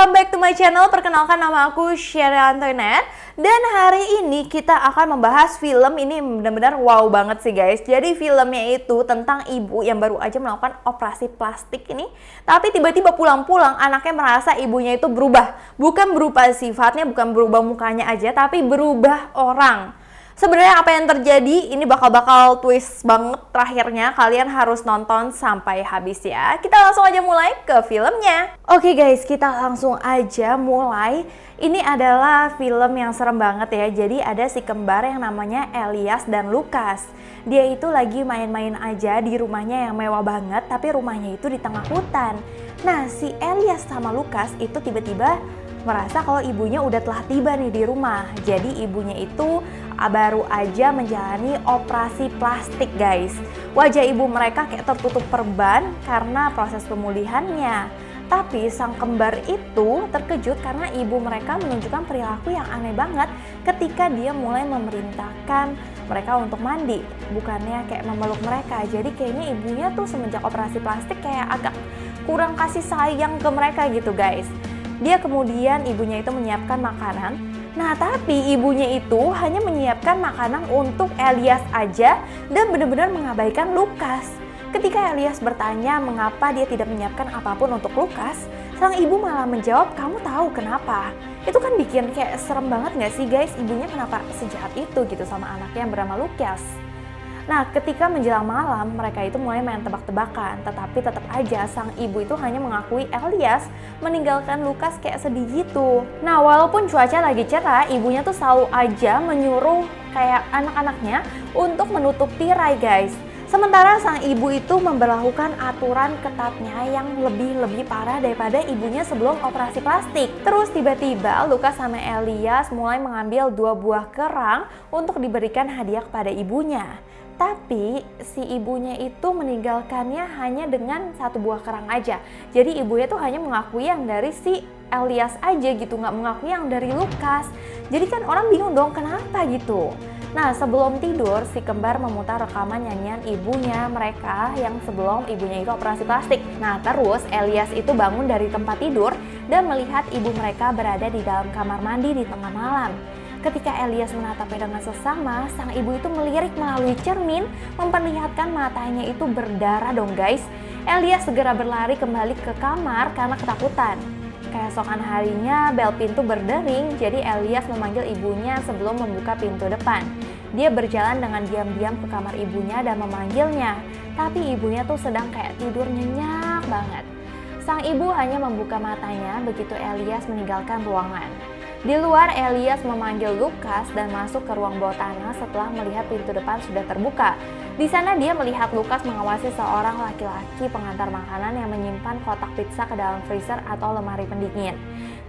welcome back to my channel. Perkenalkan, nama aku Sherry Antoinette. Dan hari ini kita akan membahas film ini benar-benar wow banget sih guys. Jadi filmnya itu tentang ibu yang baru aja melakukan operasi plastik ini, tapi tiba-tiba pulang-pulang anaknya merasa ibunya itu berubah. Bukan berupa sifatnya, bukan berubah mukanya aja, tapi berubah orang. Sebenarnya apa yang terjadi ini bakal twist banget terakhirnya. Kalian harus nonton sampai habis ya. Kita langsung aja mulai ke filmnya. Oke guys, kita langsung aja mulai. Ini adalah film yang serem banget ya. Jadi ada si kembar yang namanya Elias dan Lucas. Dia itu lagi main-main aja di rumahnya yang mewah banget, tapi rumahnya itu di tengah hutan. Nah, si Elias sama Lucas itu tiba-tiba merasa kalau ibunya udah telah tiba nih di rumah. Jadi ibunya itu baru aja menjalani operasi plastik guys. Wajah ibu mereka kayak tertutup perban karena proses pemulihannya. Tapi sang kembar itu terkejut karena ibu mereka menunjukkan perilaku yang aneh banget ketika dia mulai memerintahkan mereka untuk mandi, bukannya kayak memeluk mereka. Jadi kayaknya ibunya tuh semenjak operasi plastik kayak agak kurang kasih sayang ke mereka gitu guys. Dia kemudian ibunya itu menyiapkan makanan. Nah, tapi ibunya itu hanya menyiapkan makanan untuk Elias aja dan benar-benar mengabaikan Lucas. Ketika Elias bertanya mengapa dia tidak menyiapkan apapun untuk Lucas, sang ibu malah menjawab, "Kamu tahu kenapa?" Itu kan bikin kayak serem banget gak sih guys? Ibunya kenapa sejahat itu gitu sama anaknya yang bernama Lucas? Nah, ketika menjelang malam, mereka itu mulai main tebak-tebakan. Tetapi tetap aja sang ibu itu hanya mengakui Elias meninggalkan Lucas kayak sedih gitu. Nah, walaupun cuaca lagi cerah, ibunya tuh selalu aja menyuruh kayak anak-anaknya untuk menutup tirai guys. Sementara sang ibu itu memberlakukan aturan ketatnya yang lebih parah daripada ibunya sebelum operasi plastik. Terus tiba-tiba Lucas sama Elias mulai mengambil 2 buah kerang untuk diberikan hadiah kepada ibunya. Tapi si ibunya itu meninggalkannya hanya dengan 1 buah kerang aja. Jadi ibunya tuh hanya mengakui yang dari si Elias aja gitu, nggak mengakui yang dari Lucas. Jadi kan orang bingung dong kenapa gitu. Nah, sebelum tidur si kembar memutar rekaman nyanyian ibunya mereka yang sebelum ibunya itu operasi plastik. Nah, terus Elias itu bangun dari tempat tidur dan melihat ibu mereka berada di dalam kamar mandi di tengah malam. Ketika Elias menatapnya dengan seksama, sang ibu itu melirik melalui cermin, memperlihatkan matanya itu berdarah dong guys. Elias segera berlari kembali ke kamar karena ketakutan. Keesokan harinya bel pintu berdering, jadi Elias memanggil ibunya sebelum membuka pintu depan. Dia berjalan dengan diam-diam ke kamar ibunya dan memanggilnya, tapi ibunya tuh sedang kayak tidur nyenyak banget. Sang ibu hanya membuka matanya begitu Elias meninggalkan ruangan. Di luar, Elias memanggil Lucas dan masuk ke ruang bawah tanah setelah melihat pintu depan sudah terbuka. Di sana dia melihat Lucas mengawasi seorang laki-laki pengantar makanan yang menyimpan kotak pizza ke dalam freezer atau lemari pendingin.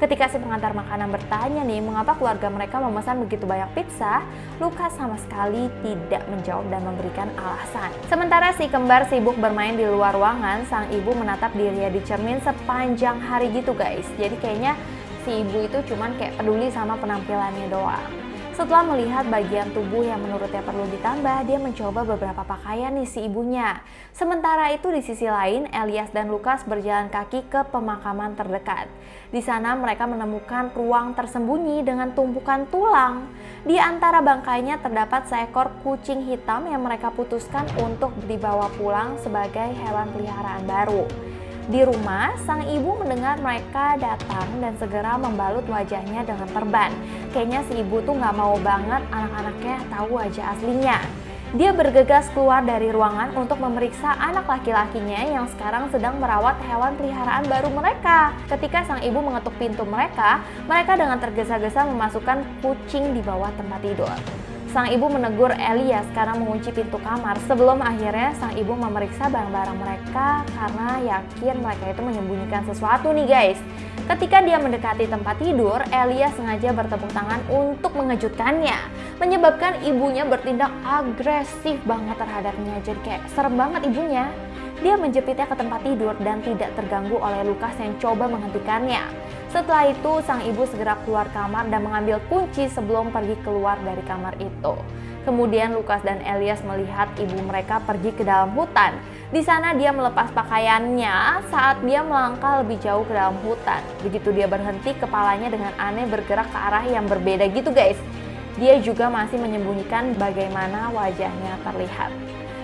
Ketika si pengantar makanan bertanya nih mengapa keluarga mereka memesan begitu banyak pizza, Lucas sama sekali tidak menjawab dan memberikan alasan. Sementara si kembar sibuk bermain di luar ruangan, sang ibu menatap dirinya di cermin sepanjang hari gitu guys. Jadi kayaknya si ibu itu cuman kayak peduli sama penampilannya doang. Setelah melihat bagian tubuh yang menurutnya perlu ditambah, dia mencoba beberapa pakaian nih si ibunya. Sementara itu di sisi lain, Elias dan Lucas berjalan kaki ke pemakaman terdekat. Di sana mereka menemukan ruang tersembunyi dengan tumpukan tulang. Di antara bangkainya terdapat seekor kucing hitam yang mereka putuskan untuk dibawa pulang sebagai hewan peliharaan baru. Di rumah, sang ibu mendengar mereka datang dan segera membalut wajahnya dengan perban. Kayaknya si ibu tuh nggak mau banget anak-anaknya tahu wajah aslinya. Dia bergegas keluar dari ruangan untuk memeriksa anak laki-lakinya yang sekarang sedang merawat hewan peliharaan baru mereka. Ketika sang ibu mengetuk pintu mereka dengan tergesa-gesa memasukkan kucing di bawah tempat tidur. Sang ibu menegur Elias karena mengunci pintu kamar sebelum akhirnya sang ibu memeriksa barang-barang mereka karena yakin mereka itu menyembunyikan sesuatu nih guys. Ketika dia mendekati tempat tidur, Elias sengaja bertepuk tangan untuk mengejutkannya, menyebabkan ibunya bertindak agresif banget terhadapnya. Jadi kayak serem banget ibunya. Dia menjepitnya ke tempat tidur dan tidak terganggu oleh Lucas yang coba menghentikannya. Setelah itu, sang ibu segera keluar kamar dan mengambil kunci sebelum pergi keluar dari kamar itu. Kemudian Lukas dan Elias melihat ibu mereka pergi ke dalam hutan. Di sana dia melepas pakaiannya saat dia melangkah lebih jauh ke dalam hutan. Begitu dia berhenti, kepalanya dengan aneh bergerak ke arah yang berbeda gitu guys. Dia juga masih menyembunyikan bagaimana wajahnya terlihat.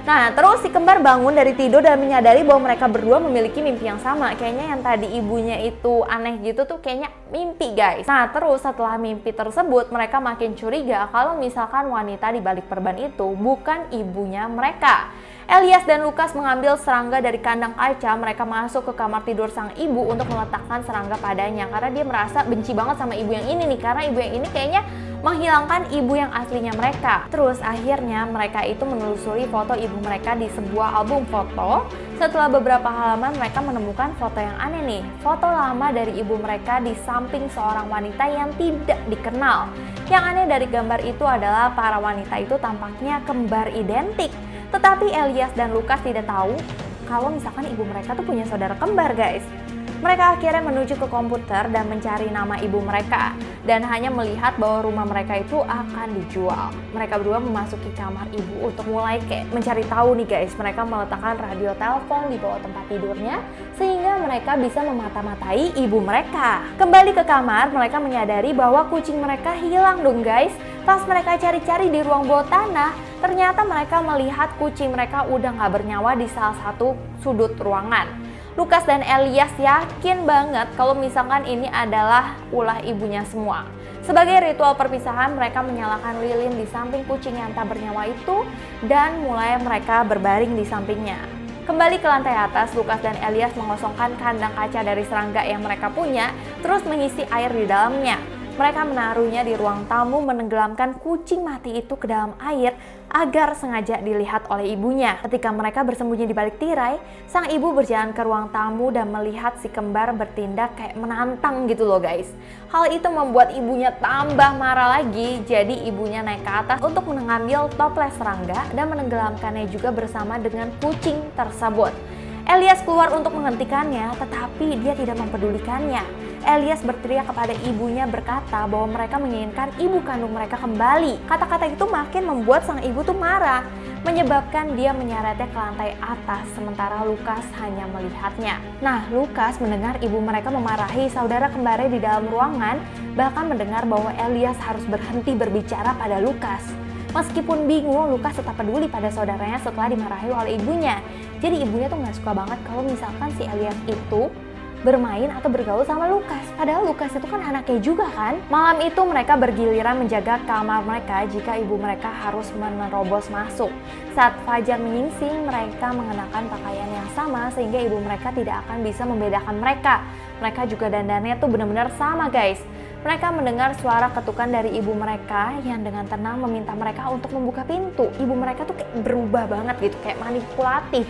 Nah, terus si kembar bangun dari tidur dan menyadari bahwa mereka berdua memiliki mimpi yang sama. Kayaknya yang tadi ibunya itu aneh gitu tuh kayaknya mimpi guys. Nah, terus setelah mimpi tersebut mereka makin curiga kalau misalkan wanita di balik perban itu bukan ibunya mereka. Elias dan Lukas mengambil serangga dari kandang kaca. Mereka masuk ke kamar tidur sang ibu untuk meletakkan serangga padanya. Karena dia merasa benci banget sama ibu yang ini nih. Karena ibu yang ini kayaknya menghilangkan ibu yang aslinya mereka. Terus akhirnya mereka itu menelusuri foto ibu mereka di sebuah album foto. Setelah beberapa halaman mereka menemukan foto yang aneh nih. Foto lama dari ibu mereka di samping seorang wanita yang tidak dikenal. Yang aneh dari gambar itu adalah para wanita itu tampaknya kembar identik. Tetapi Elias dan Lukas tidak tahu kalau misalkan ibu mereka tuh punya saudara kembar guys. Mereka akhirnya menuju ke komputer dan mencari nama ibu mereka dan hanya melihat bahwa rumah mereka itu akan dijual. Mereka berdua memasuki kamar ibu untuk mulai kayak mencari tahu nih guys. Mereka meletakkan radio telepon di bawah tempat tidurnya sehingga mereka bisa memata-matai ibu mereka. Kembali ke kamar, mereka menyadari bahwa kucing mereka hilang dong guys. Pas mereka cari-cari di ruang bawah tanah, ternyata mereka melihat kucing mereka udah gak bernyawa di salah satu sudut ruangan. Lukas dan Elias yakin banget kalau misalkan ini adalah ulah ibunya semua. Sebagai ritual perpisahan, mereka menyalakan lilin di samping kucing yang tak bernyawa itu dan mulai mereka berbaring di sampingnya. Kembali ke lantai atas, Lukas dan Elias mengosongkan kandang kaca dari serangga yang mereka punya, terus mengisi air di dalamnya. Mereka menaruhnya di ruang tamu, menenggelamkan kucing mati itu ke dalam air agar sengaja dilihat oleh ibunya. Ketika mereka bersembunyi di balik tirai, sang ibu berjalan ke ruang tamu dan melihat si kembar bertindak kayak menantang gitu loh guys. Hal itu membuat ibunya tambah marah lagi, jadi ibunya naik ke atas untuk mengambil toples serangga dan menenggelamkannya juga bersama dengan kucing tersebut. Elias keluar untuk menghentikannya, tetapi dia tidak mempedulikannya. Elias berteriak kepada ibunya berkata bahwa mereka menginginkan ibu kandung mereka kembali. Kata-kata itu makin membuat sang ibu tuh marah, menyebabkan dia menyeretnya ke lantai atas, sementara Lukas hanya melihatnya. Nah, Lukas mendengar ibu mereka memarahi saudara kembarnya di dalam ruangan, bahkan mendengar bahwa Elias harus berhenti berbicara pada Lukas. Meskipun bingung, Lukas tetap peduli pada saudaranya setelah dimarahi oleh ibunya. Jadi ibunya tuh gak suka banget kalau misalkan si Elias itu bermain atau bergaul sama Lukas. Padahal Lukas itu kan anaknya juga kan. Malam itu mereka bergiliran menjaga kamar mereka jika ibu mereka harus menerobos masuk. Saat fajar menyingsing, mereka mengenakan pakaian yang sama sehingga ibu mereka tidak akan bisa membedakan mereka. Mereka juga dandannya tuh benar-benar sama guys. Mereka mendengar suara ketukan dari ibu mereka yang dengan tenang meminta mereka untuk membuka pintu. Ibu mereka tuh kayak berubah banget gitu, kayak manipulatif.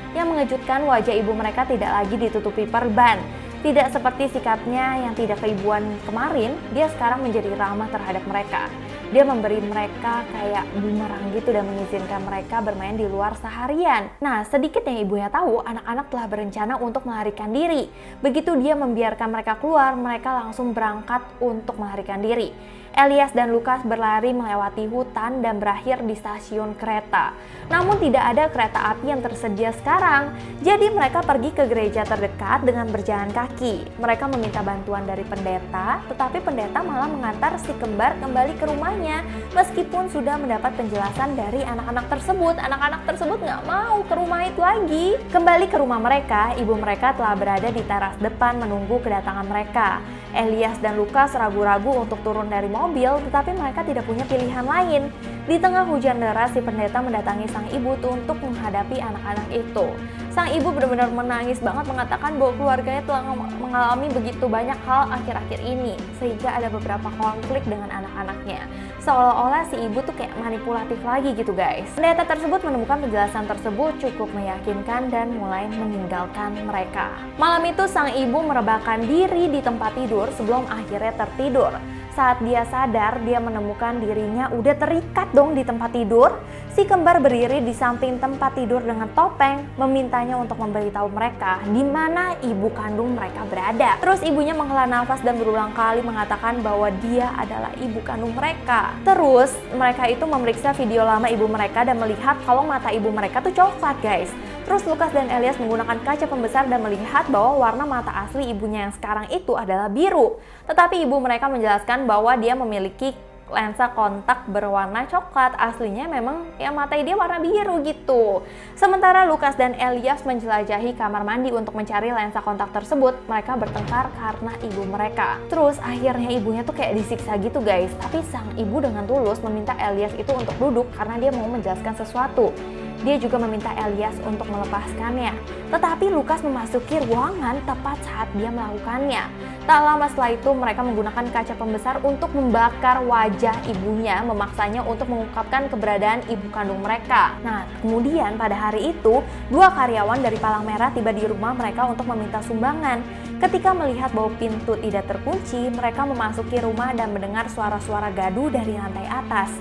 Yang mengejutkan, wajah ibu mereka tidak lagi ditutupi perban. Tidak seperti sikapnya yang tidak keibuan kemarin, dia sekarang menjadi ramah terhadap mereka. Dia memberi mereka kayak bumerang gitu dan mengizinkan mereka bermain di luar seharian. Nah, sedikit yang ibunya tahu, anak-anak telah berencana untuk melarikan diri. Begitu dia membiarkan mereka keluar, mereka langsung berangkat untuk melarikan diri. Elias dan Lukas berlari melewati hutan dan berakhir di stasiun kereta. Namun tidak ada kereta api yang tersedia sekarang, jadi mereka pergi ke gereja terdekat dengan berjalan kaki. Mereka meminta bantuan dari pendeta, tetapi pendeta malah mengantar si kembar kembali ke rumahnya. Meskipun sudah mendapat penjelasan dari anak-anak tersebut, anak-anak tersebut nggak mau ke rumah itu lagi. Kembali ke rumah mereka, ibu mereka telah berada di teras depan menunggu kedatangan mereka. Elias dan Lukas ragu-ragu untuk turun dari mobil, tetapi mereka tidak punya pilihan lain. Di tengah hujan deras, si pendeta mendatangi sang ibu untuk menghadapi anak-anak itu. Sang ibu benar-benar menangis banget, mengatakan bahwa keluarganya telah mengalami begitu banyak hal akhir-akhir ini, sehingga ada beberapa konflik dengan anak-anaknya. Seolah-olah si ibu tuh kayak manipulatif lagi gitu guys. Pendeta tersebut menemukan penjelasan tersebut cukup meyakinkan dan mulai meninggalkan mereka. Malam itu sang ibu merebahkan diri di tempat tidur sebelum akhirnya tertidur. Saat dia sadar, dia menemukan dirinya udah terikat dong di tempat tidur. Si kembar berdiri di samping tempat tidur dengan topeng, memintanya untuk memberitahu mereka di mana ibu kandung mereka berada. Terus ibunya menghela nafas dan berulang kali mengatakan bahwa dia adalah ibu kandung mereka. Terus mereka itu memeriksa video lama ibu mereka dan melihat kalau mata ibu mereka tuh coklat, guys. Terus Lukas dan Elias menggunakan kaca pembesar dan melihat bahwa warna mata asli ibunya yang sekarang itu adalah biru. Tetapi ibu mereka menjelaskan bahwa dia memiliki lensa kontak berwarna coklat, aslinya memang ya mata dia warna biru gitu. Sementara Lukas dan Elias menjelajahi kamar mandi untuk mencari lensa kontak tersebut, mereka bertengkar karena ibu mereka. Terus akhirnya ibunya tuh kayak disiksa gitu, guys. Tapi sang ibu dengan tulus meminta Elias itu untuk duduk karena dia mau menjelaskan sesuatu. Dia juga meminta Elias untuk melepaskannya. Tetapi Lukas memasuki ruangan tepat saat dia melakukannya. Tak lama setelah itu mereka menggunakan kaca pembesar untuk membakar wajah ibunya, memaksanya untuk mengungkapkan keberadaan ibu kandung mereka. Nah, kemudian pada hari itu, 2 karyawan dari Palang Merah tiba di rumah mereka untuk meminta sumbangan. Ketika melihat bahwa pintu tidak terkunci, mereka memasuki rumah dan mendengar suara-suara gaduh dari lantai atas.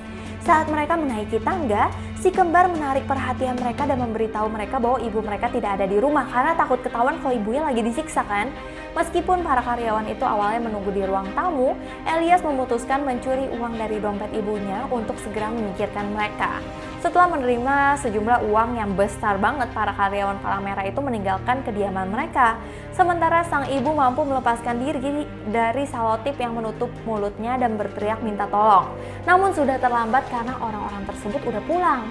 Saat mereka menaiki tangga, si kembar menarik perhatian mereka dan memberitahu mereka bahwa ibu mereka tidak ada di rumah karena takut ketahuan kalau ibunya lagi disiksa kan. Meskipun para karyawan itu awalnya menunggu di ruang tamu, Elias memutuskan mencuri uang dari dompet ibunya untuk segera menyingkirkan mereka. Setelah menerima sejumlah uang yang besar banget, para karyawan Palang Merah itu meninggalkan kediaman mereka. Sementara sang ibu mampu melepaskan diri dari salotip yang menutup mulutnya dan berteriak minta tolong. Namun sudah terlambat karena orang-orang tersebut udah pulang.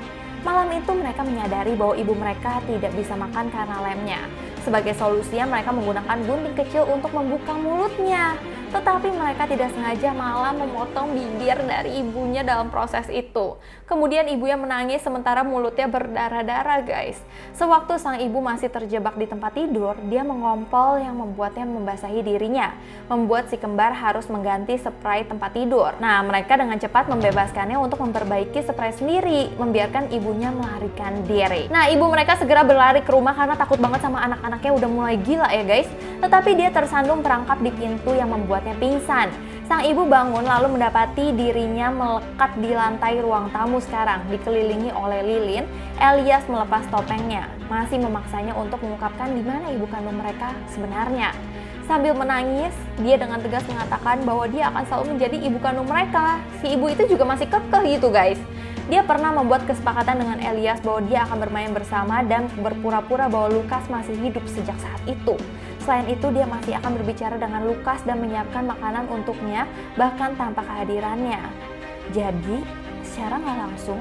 Malam itu mereka menyadari bahwa ibu mereka tidak bisa makan karena lemnya. Sebagai solusinya mereka menggunakan gunting kecil untuk membuka mulutnya. Tetapi mereka tidak sengaja malah memotong bibir dari ibunya dalam proses itu. Kemudian ibunya menangis sementara mulutnya berdarah-darah, guys. Sewaktu sang ibu masih terjebak di tempat tidur, dia mengompol yang membuatnya membasahi dirinya. Membuat si kembar harus mengganti spray tempat tidur. Nah, mereka dengan cepat membebaskannya untuk memperbaiki spray sendiri, membiarkan ibunya melarikan diri. Nah, ibu mereka segera berlari ke rumah karena takut banget sama anak-anaknya udah mulai gila ya, guys. Tetapi dia tersandung perangkap di pintu yang membuatnya pingsan. Sang ibu bangun lalu mendapati dirinya melekat di lantai ruang tamu sekarang, dikelilingi oleh lilin. Elias melepas topengnya, masih memaksanya untuk mengungkapkan di mana ibu kandung mereka sebenarnya. Sambil menangis, dia dengan tegas mengatakan bahwa dia akan selalu menjadi ibu kandung mereka. Si ibu itu juga masih kekeh gitu, guys. Dia pernah membuat kesepakatan dengan Elias bahwa dia akan bermain bersama dan berpura-pura bahwa Lukas masih hidup sejak saat itu. Selain itu, dia masih akan berbicara dengan Lukas dan menyiapkan makanan untuknya, bahkan tanpa kehadirannya. Jadi, secara nggak langsung,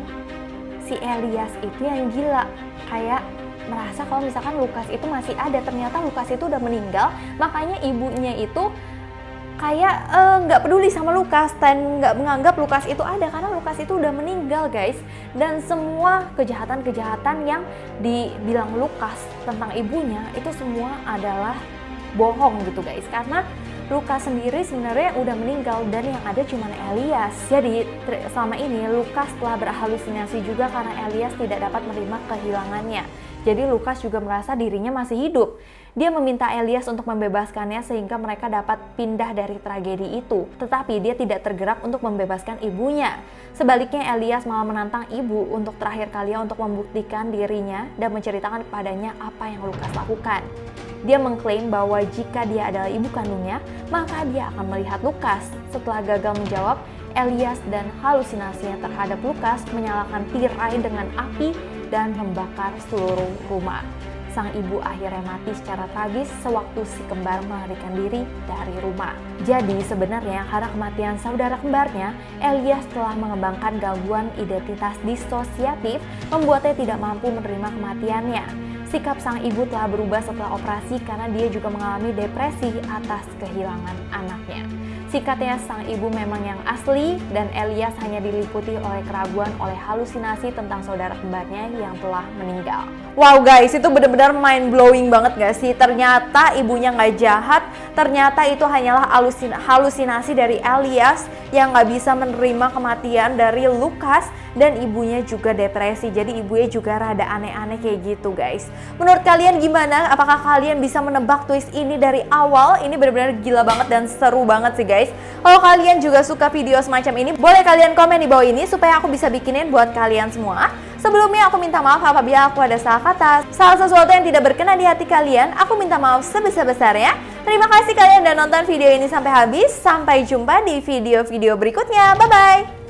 si Elias itu yang gila. Kayak merasa kalau misalkan Lukas itu masih ada, ternyata Lukas itu udah meninggal, makanya ibunya itu kayak nggak peduli sama Lukas dan nggak menganggap Lukas itu ada karena Lukas itu udah meninggal, guys. Dan semua kejahatan-kejahatan yang dibilang Lukas tentang ibunya itu semua adalah bohong gitu, guys. Karena Lukas sendiri sebenarnya udah meninggal dan yang ada cuma Elias. Jadi selama ini Lukas telah berhalusinasi juga karena Elias tidak dapat menerima kehilangannya. Jadi Lukas juga merasa dirinya masih hidup. Dia meminta Elias untuk membebaskannya sehingga mereka dapat pindah dari tragedi itu. Tetapi dia tidak tergerak untuk membebaskan ibunya. Sebaliknya Elias malah menantang ibu untuk terakhir kali untuk membuktikan dirinya dan menceritakan kepadanya apa yang Lukas lakukan. Dia mengklaim bahwa jika dia adalah ibu kandungnya, maka dia akan melihat Lukas. Setelah gagal menjawab, Elias dan halusinasinya terhadap Lukas menyalakan tirai dengan api dan membakar seluruh rumah. Sang ibu akhirnya mati secara tragis sewaktu si kembar melarikan diri dari rumah. Jadi sebenarnya karena kematian saudara kembarnya, Elias telah mengembangkan gangguan identitas disosiatif membuatnya tidak mampu menerima kematiannya. Sikap sang ibu telah berubah setelah operasi karena dia juga mengalami depresi atas kehilangan anaknya. Sikapnya sang ibu memang yang asli dan Elias hanya diliputi oleh keraguan oleh halusinasi tentang saudara kembarnya yang telah meninggal. Wow guys, itu benar-benar mind blowing banget gak sih? Ternyata ibunya gak jahat, ternyata itu hanyalah halusinasi dari Elias yang gak bisa menerima kematian dari Lukas dan ibunya juga depresi. Jadi ibunya juga rada aneh-aneh kayak gitu, guys. Menurut kalian gimana? Apakah kalian bisa menebak twist ini dari awal? Ini benar-benar gila banget dan seru banget sih, guys. guys. Kalau kalian juga suka video semacam ini, boleh kalian komen di bawah ini supaya aku bisa bikinin buat kalian semua. Sebelumnya aku minta maaf apabila aku ada salah kata, salah sesuatu yang tidak berkenan di hati kalian. Aku minta maaf sebesar-besarnya. Terima kasih kalian udah nonton video ini sampai habis. Sampai jumpa di video-video berikutnya. Bye-bye!